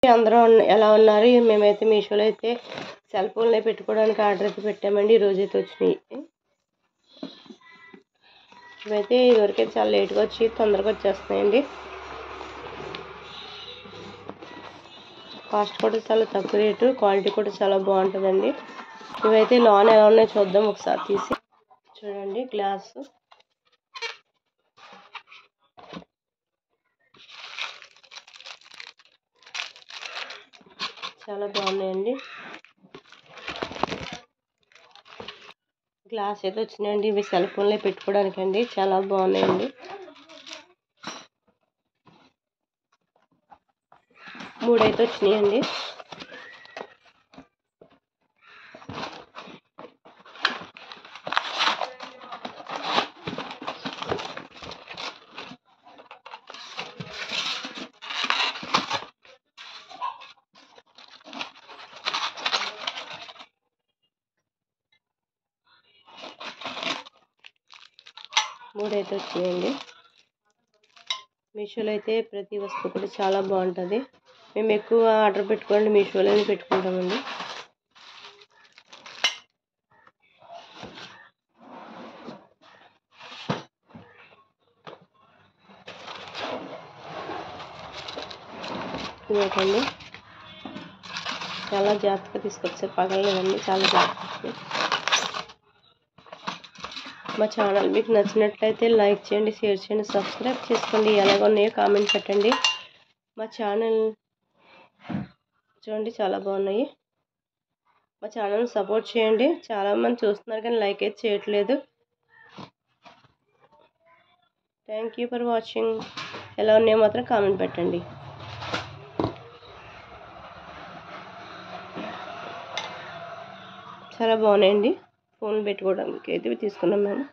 అందరూ ఎలా ఉన్నారు? మేమైతే మీషోలో అయితే సెల్ ఫోన్లో పెట్టుకోవడానికి ఆర్డర్ అయితే పెట్టామండి. ఈరోజైతే వచ్చినాయి. ఇవైతే ఇదివరకైతే చాలా లేట్గా వచ్చి తొందరగా వచ్చేస్తున్నాయండి. కాస్ట్ కూడా చాలా తక్కువ రేటు, క్వాలిటీ కూడా చాలా బాగుంటుందండి. ఇవైతే లోన్ ఎలా ఉన్నాయో చూద్దాం ఒకసారి తీసి. చూడండి గ్లాసు చాలా బాగున్నాయండి. గ్లాస్ అయితే వచ్చినాయండి. ఇవి సెల్ ఫోన్లో పెట్టుకోవడానికి అండి. చాలా బాగున్నాయండి. 3 అయితే వచ్చినాయండి. మీషోలో అయితే ప్రతి వస్తువు కూడా చాలా బాగుంటుంది. మేము ఎక్కువ ఆర్డర్ పెట్టుకోండి మీషోలోనే పెట్టుకుంటామండి. ఇదేంటండి చాలా జాగ్రత్తగా తీసుకొచ్చారు, పగలలేదండి, చాలా జాగ్రత్తగా. మా ఛానల్ మీకు నచ్చినట్లయితే లైక్ చేయండి, షేర్ చేయండి, సబ్స్క్రైబ్ చేసుకోండి. ఎలాగ ఉన్నాయో కామెంట్ పెట్టండి. మా ఛానల్ చూడండి చాలా బాగున్నాయి. మా ఛానల్ని సపోర్ట్ చేయండి. చాలామంది చూస్తున్నారు కానీ లైక్ అయితే చేయట్లేదు. Thank you for watching. ఎలా ఉన్నాయో మాత్రం కామెంట్ పెట్టండి. చాలా బాగున్నాయండి. ఫోన్ పెట్టుకోవడానికి అయితే తీసుకున్నాం మేము.